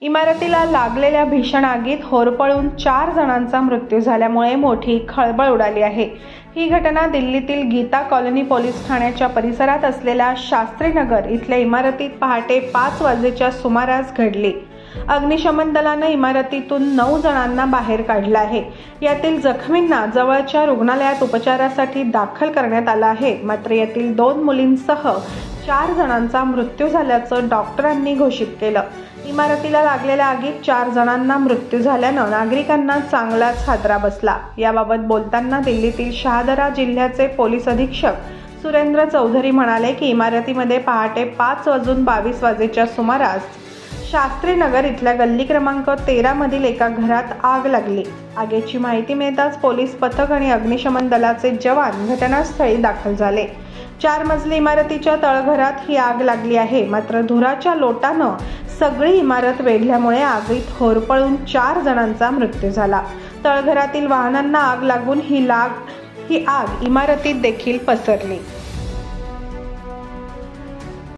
इमारतीला लागलेल्या भीषण आगीत होरपळून 4 जणांचा मृत्यू झाल्यामुळे मोठी खळबळ उडाली आहे। ही घटना दिल्लीतील गीता कॉलनी पोलीस ठाण्याच्या परिसरात असलेल्या शास्त्रीनगर इथल्या इमारतीत पहाटे 5 वाजेच्या सुमारास घडली। अग्निशमन दलाने इमारतीतून 9 जणांना बाहेर काढलं आहे। यातील जखमींना जवळच्या रुग्णालयात उपचारासाठी दाखल करण्यात आलं आहे। मात्र यातील 2 मुलींसह 4 जणांचा मृत्यू झाल्याचं डॉक्टरांनी घोषित केलं। इमारतीला लागलेल्या आगीत 4 जणांना मृत्यू झाल्यानं नागरिकांना चांगलाच हादरा बसला। याबाबत बोलताना दिल्लीतील शहादरा जिल्ह्याचे पोलीस अधीक्षक सुरेंद्र चौधरी म्हणाले की इमारतीमध्ये पहाटे 5:22 वाजेच्या सुमारास शास्त्रीनगर इथल्या गल्ली क्रमांक 13 मधील एका घरात आग लागली। आगीची माहिती मिळताच पोलीस पथक आणि अग्निशमन दलाचे जवान घटनास्थळी दाखल झाले। 4 मजली इमारतीच्या तळघरात ही आग लागली आहे। मात्र धुराच्या लोटानं सगळी इमारत वेढल्यामुळे आगीत होरपळून 4 जणांचा मृत्यू झाला। तळघरातील वाहनांना आग लागून ही आग इमारतीत देखील पसरली।